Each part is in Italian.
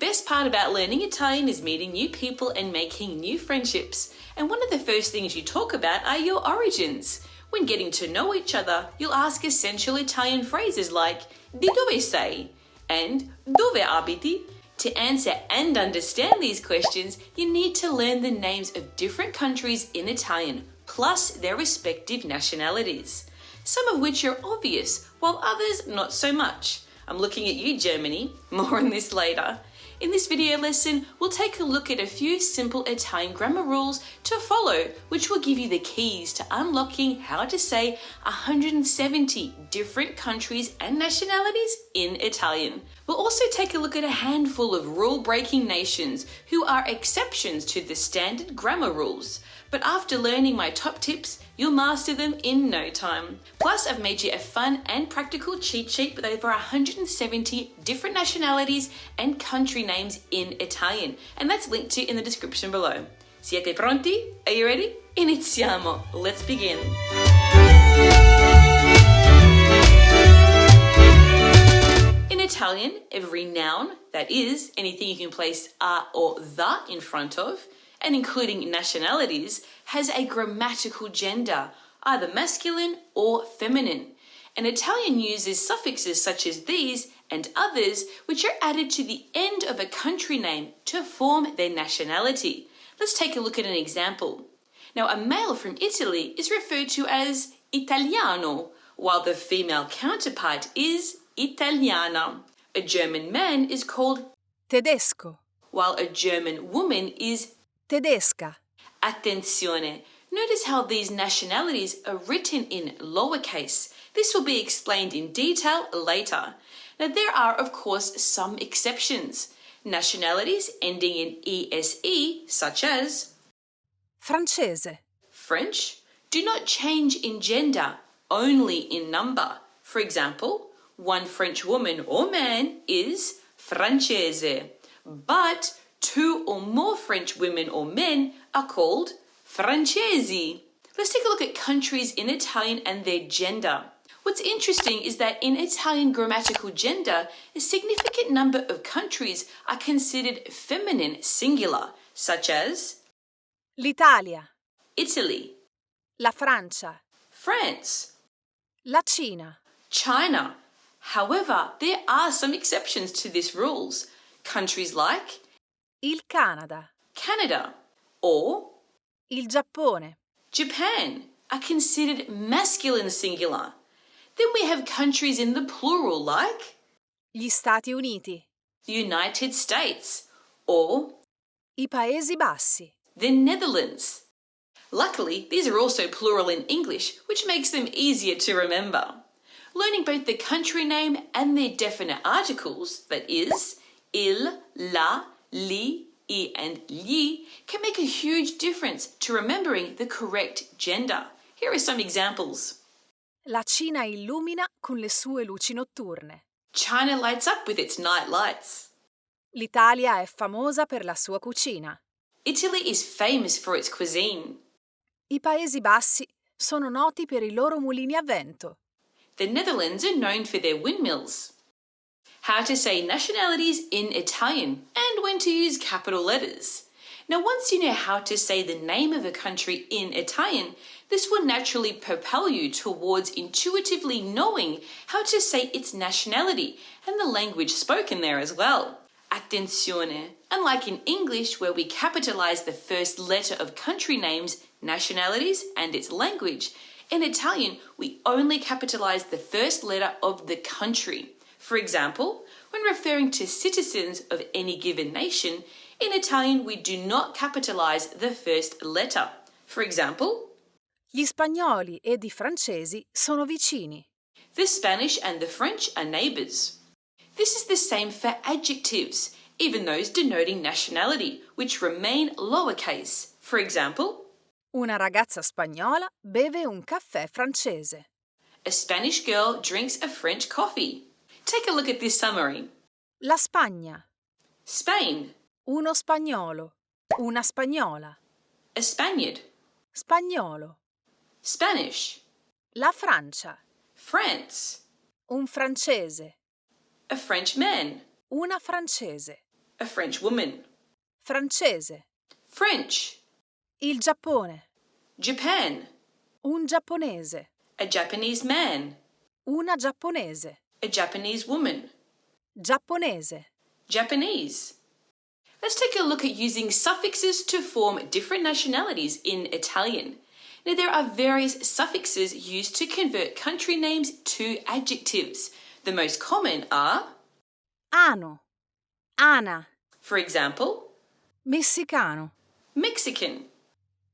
best part about learning Italian is meeting new people and making new friendships. And one of the first things you talk about are your origins. When getting to know each other, you'll ask essential Italian phrases like "Di dove sei?" and "Dove abiti?" To answer and understand these questions, you need to learn the names of different countries in Italian, plus their respective nationalities, some of which are obvious, while others not so much. I'm looking at you, Germany. More on this later. In this video lesson, we'll take a look at a few simple Italian grammar rules to follow, which will give you the keys to unlocking how to say 170 different countries and nationalities in Italian. We'll also take a look at a handful of rule-breaking nations who are exceptions to the standard grammar rules. But after learning my top tips, you'll master them in no time. Plus, I've made you a fun and practical cheat sheet with over 170 different nationalities and country names in Italian, and that's linked to in the description below. Siete pronti? Are you ready? Iniziamo! Let's begin. In Italian, every noun, that is, anything you can place a or the in front of, and including nationalities, has a grammatical gender, either masculine or feminine. And Italian uses suffixes such as these and others, which are added to the end of a country name to form their nationality. Let's take a look at an example. Now, a male from Italy is referred to as Italiano, while the female counterpart is Italiana. A German man is called Tedesco, while a German woman is tedesca. Attenzione! Notice how these nationalities are written in lowercase. This will be explained in detail later. Now, there are, of course, some exceptions. Nationalities ending in ESE, such as Francese, French, do not change in gender, only in number. For example, one French woman or man is francese, but two or more French women or men are called francesi. Let's take a look at countries in Italian and their gender. What's interesting is that in Italian grammatical gender, a significant number of countries are considered feminine singular, such as l'Italia, Italy, la Francia, France, la Cina, China. However, there are some exceptions to this rules. Countries like il Canada, Canada or il Giappone, Japan are considered masculine singular. Then we have countries in the plural like gli Stati Uniti, the United States or i Paesi Bassi. the Netherlands. Luckily, these are also plural in English, which makes them easier to remember. Learning both the country name and their definite articles, that is, il, la, li, I, and gli, can make a huge difference to remembering the correct gender. Here are some examples. La Cina illumina con le sue luci notturne. China lights up with its night lights. L'Italia è famosa per la sua cucina. Italy is famous for its cuisine. I Paesi Bassi sono noti per i loro mulini a vento. The Netherlands are known for their windmills. How to say nationalities in Italian and when to use capital letters. Now, once you know how to say the name of a country in Italian, this will naturally propel you towards intuitively knowing how to say its nationality and the language spoken there as well. Attenzione! Unlike in English, where we capitalize the first letter of country names, nationalities, and its language, in Italian, we only capitalize the first letter of the country. For example, when referring to citizens of any given nation, in Italian we do not capitalize the first letter. For example, Gli spagnoli ed i francesi sono vicini. the Spanish and the French are neighbours. This is the same for adjectives, even those denoting nationality, which remain lowercase. For example, Una ragazza spagnola beve un caffè francese. a Spanish girl drinks a French coffee. Take a look at this summary. La Spagna. Spain, Uno spagnolo. Una spagnola. a Spaniard. Spagnolo. Spanish, La Francia. France, Un francese. a French man, Una francese. a French woman. francese, French, il Giappone, Japan, un giapponese, a Japanese man, una giapponese, a Japanese woman, giapponese. Japanese. Let's take a look at using suffixes to form different nationalities in Italian. Now, there are various suffixes used to convert country names to adjectives. The most common are, Ano, Ana, for example, messicano, Mexican,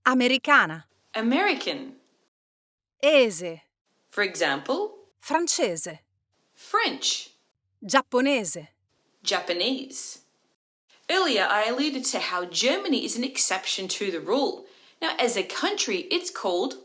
americana, American, ese, for example, francese, French, giapponese. Japanese. Earlier, I alluded to how Germany is an exception to the rule. Now, as a country, it's called.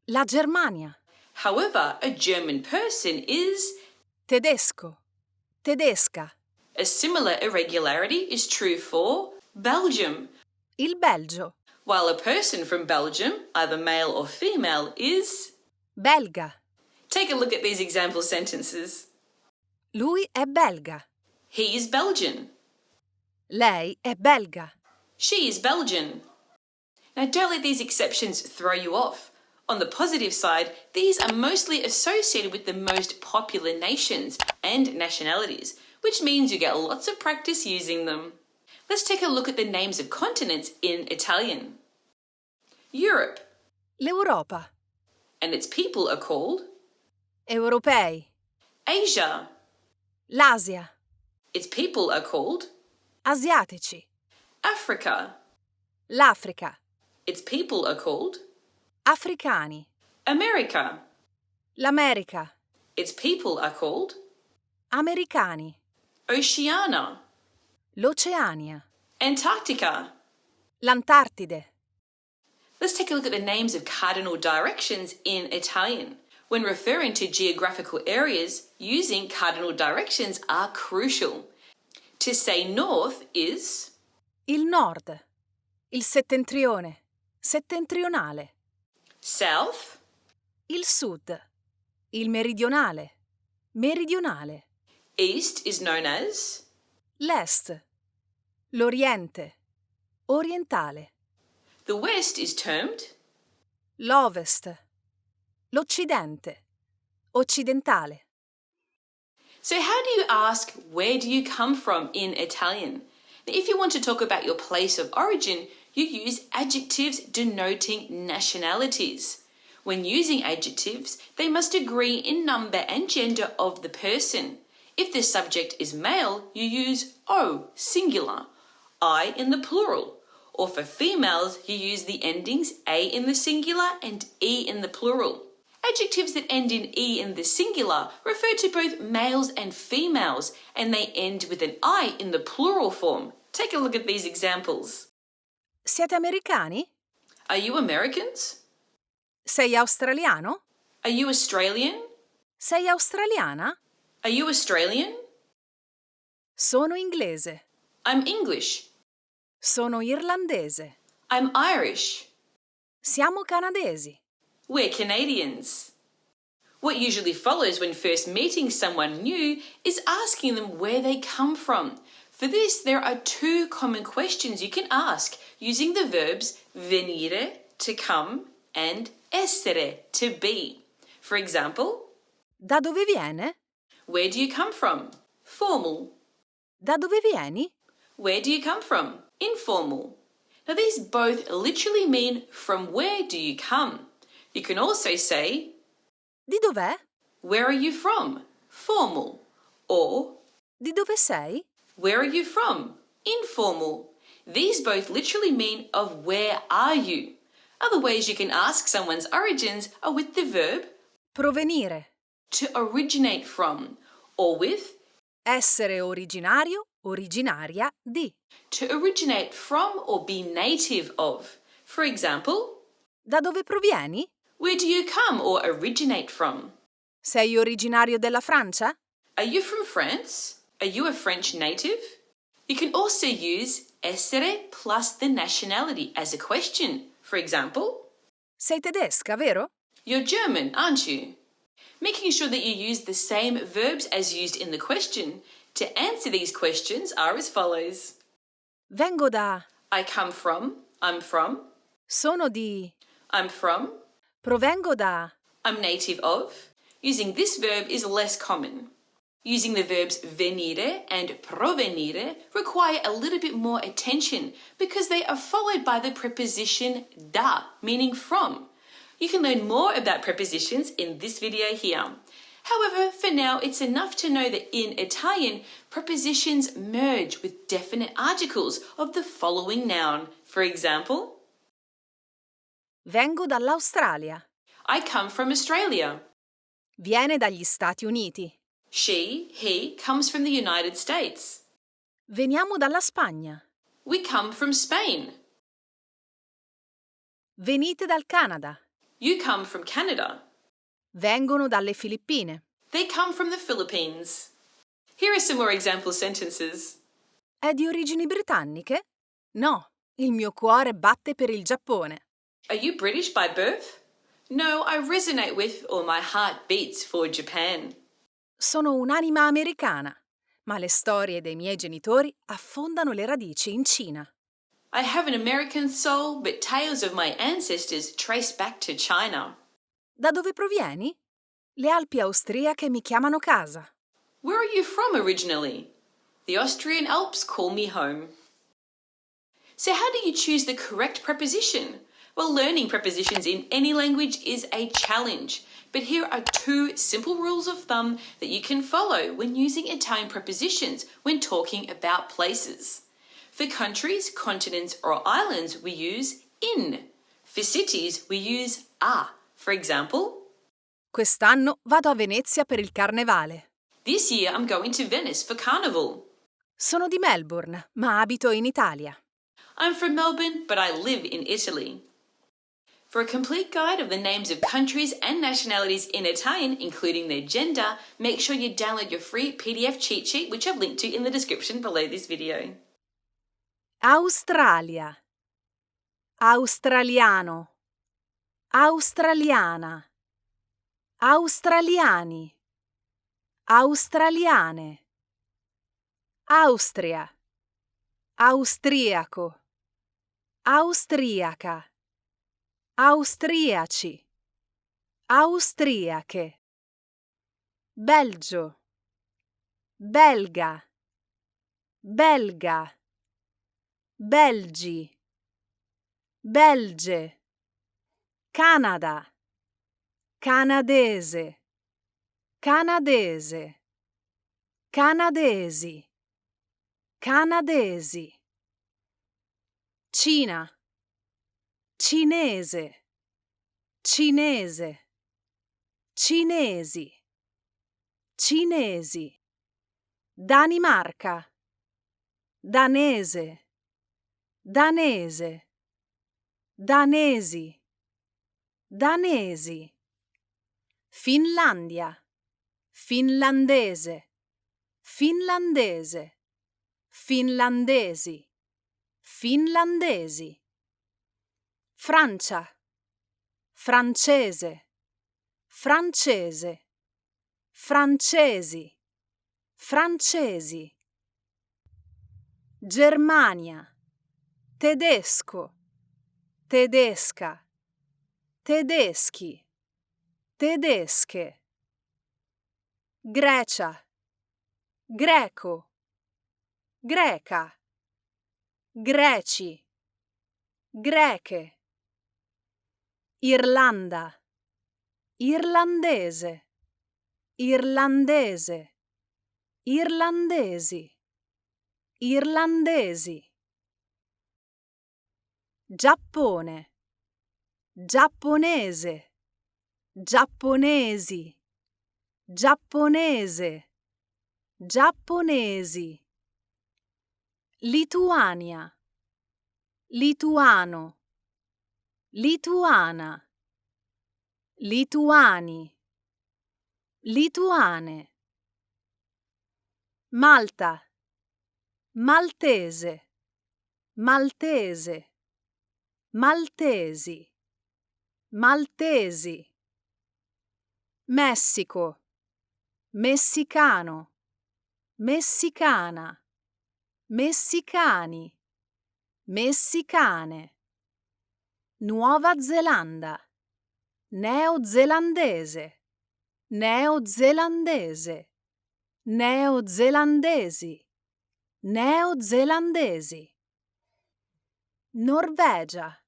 La Germania, However, a German person is. tedesco, tedesca, A similar irregularity is true for Belgium, il Belgio, while a person from Belgium, either male or female, is. belga. Take a look at these example sentences. Lui è belga, He is Belgian. lei è belga. She is Belgian. Now, don't let these exceptions throw you off. On the positive side, these are mostly associated with the most popular nations and nationalities, which means you get lots of practice using them. Let's take a look at the names of continents in Italian. Europe, L'Europa, and its people are called. europei, Asia, l'Asia, its people are called. asiatici, Africa, l'Africa, its people are called. africani, America, l'America, its people are called. americani, Oceania, l'Oceania, Antarctica. l'Antartide. Let's take a look at the names of cardinal directions in Italian. When referring to geographical areas, using cardinal directions are crucial. To say north is. Il nord, il settentrione, settentrionale, South, il sud, il meridionale, meridionale, east is known as. l'est, l'oriente, orientale, The west is termed. l'ovest, l'occidente, occidentale. So how do you ask where do you come from in Italian? Now, if you want to talk about your place of origin, you use adjectives denoting nationalities. When using adjectives, they must agree in number and gender of the person. If the subject is male, you use O, singular, I in the plural. Or for females, you use the endings A in the singular and E in the plural. Adjectives that end in E in the singular refer to both males and females, and they end with an I in the plural form. Take a look at these examples. Siete americani? Are you Americans? Sei australiano? Are you Australian? Sei australiana? Are you Australian? Sono inglese. I'm English. Sono irlandese. I'm Irish. Siamo canadesi. We're Canadians. What usually follows when first meeting someone new is asking them where they come from. For this, there are two common questions you can ask using the verbs venire, to come, and essere, to be. For example, Da dove viene? where do you come from? Formal. Da dove vieni? Where do you come from? Informal. Now, these both literally mean from where do you come? You can also say, Di dov'è? where are you from? Formal. Or, Di dove sei? where are you from? Informal. These both literally mean of where are you? Other ways you can ask someone's origins are with the verb Provenire. to originate from, or with Essere originario, originaria di. to originate from or be native of. For example, Da dove provieni? where do you come or originate from? Sei originario della Francia? Are you from France? Are you a French native? You can also use essere plus the nationality as a question. For example, Sei tedesca, vero? you're German, aren't you? Making sure that you use the same verbs as used in the question To answer these questions are as follows. Vengo da. I come from, I'm from. Sono di. I'm from. Provengo da. I'm native of. Using this verb is less common. Using the verbs venire and provenire require a little bit more attention because they are followed by the preposition da, meaning from. You can learn more about prepositions in this video here. However, for now, it's enough to know that in Italian, prepositions merge with definite articles of the following noun. For example, Vengo dall'Australia. I come from Australia. Viene dagli Stati Uniti. She, he comes from the United States. Veniamo dalla Spagna. We come from Spain. Venite dal Canada. You come from Canada. Vengono dalle Filippine. They come from the Philippines. Here are some more example sentences. È di origini britanniche? No, il mio cuore batte per il Giappone. Are you British by birth? No, I resonate with, or my heart beats for Japan. Sono un'anima americana, ma le storie dei miei genitori affondano le radici in Cina. I have an American soul, but tales of my ancestors trace back to China. Da dove provieni? Le Alpi austriache mi chiamano casa. Where are you from originally? The Austrian Alps call me home. So how do you choose the correct preposition? Well, learning prepositions in any language is a challenge, but here are 2 simple rules of thumb that you can follow when using Italian prepositions when talking about places. For countries, continents, or islands, we use in. For cities, we use a. For example, Quest'anno vado a Venezia per il carnevale. this year I'm going to Venice for Carnival. Sono di Melbourne, ma abito in Italia. I'm from Melbourne, but I live in Italy. For a complete guide of the names of countries and nationalities in Italian, including their gender, make sure you download your free PDF cheat sheet, which I've linked to in the description below this video. Australia. Australiano. Australiana. Australiani. Australiane. Austria. Austriaco. Austriaca. Austriaci. Austriache. Belgio. Belga. Belga. Belgi. Belge. Canada. Canadese. Canadese. Canadesi. Canadesi. Cina. Cinese. Cinese. Cinesi. Cinesi. Danimarca. Danese. Danese. Danesi. Danesi. Finlandia. Finlandese. Finlandese. Finlandesi. Finlandesi. Francia. Francese. Francese. Francesi. Francesi. Germania. Tedesco. Tedesca. Tedeschi. Tedesche. Grecia. Greco. Greca. Greci. Greche. Irlanda. Irlandese. Irlandese. Irlandesi. Irlandesi. Giappone. Giapponese. Giapponesi. Giapponese. Giapponesi. Lituania. Lituano. Lituana. Lituani. Lituane. Malta. Maltese. Maltese. Maltesi. Maltesi. Messico. Messicano. messicana, messicani, messicane. Nuova Zelanda, neozelandese, neozelandese, neozelandesi, neozelandesi. Norvegia,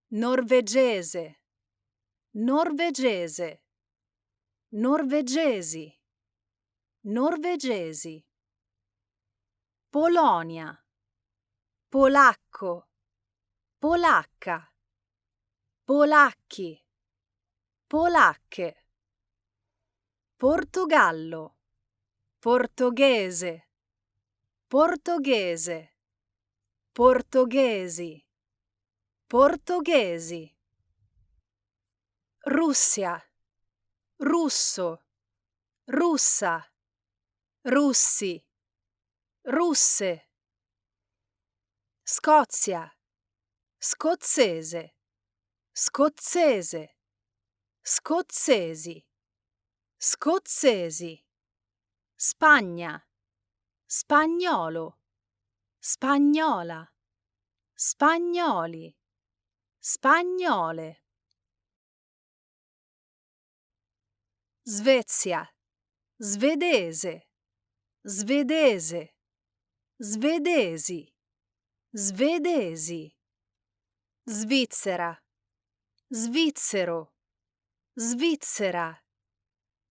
norvegese, norvegese, norvegesi, norvegesi. Polonia, polacco, polacca, polacchi, polacche. Portogallo, portoghese, portoghese, portoghesi, portoghesi. Russia, russo, russa, russi, russe. Scozia, scozzese, scozzese, scozzesi, scozzesi. Spagna, spagnolo, spagnola, spagnoli, spagnole. Svezia, svedese, svedese, svedesi, svedesi. Svizzera, svizzero, svizzera,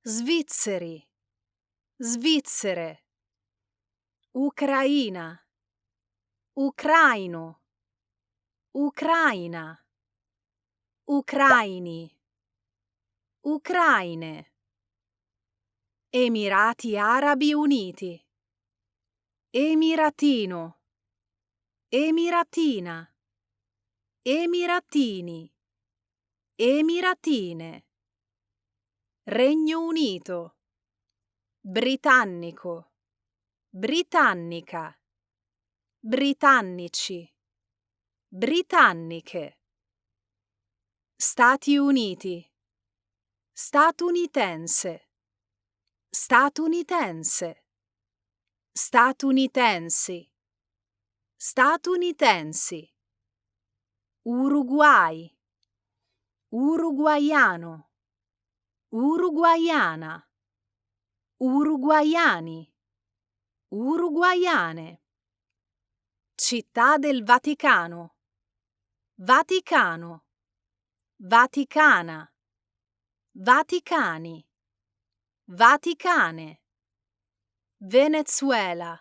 svizzeri, svizzere. Ucraina, ucraino, ucraina, ucraini, ucraine. Emirati Arabi Uniti, emiratino, emiratina, emiratini, emiratine. Regno Unito, britannico, britannica, britannici, britanniche. Stati Uniti, statunitense, statunitense, statunitensi, statunitensi. Uruguay, uruguaiano, uruguaiana, uruguaiani, uruguaiane. Città del Vaticano, Vaticano, Vaticana, Vaticani, Vaticane. Venezuela,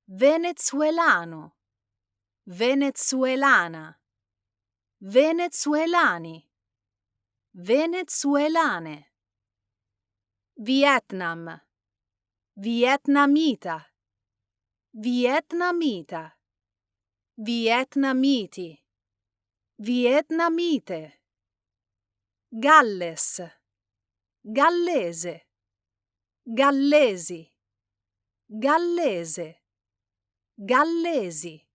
venezuelano, venezuelana, venezuelani, venezuelane. Vietnam, vietnamita, vietnamita, vietnamiti, vietnamite. Galles, gallese, gallesi, gallese, gallesi.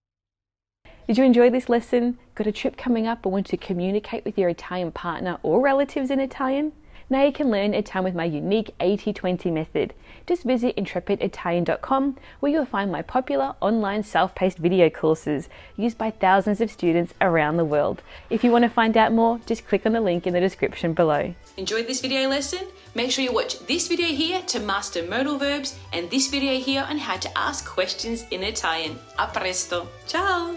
Did you enjoy this lesson? Got a trip coming up or want to communicate with your Italian partner or relatives in Italian? Now you can learn Italian with my unique 80-20 method. Just visit intrepiditalian.com where you'll find my popular online self-paced video courses used by thousands of students around the world. If you want to find out more, just click on the link in the description below. Enjoyed this video lesson? Make sure you watch this video here to master modal verbs and this video here on how to ask questions in Italian. A presto! Ciao!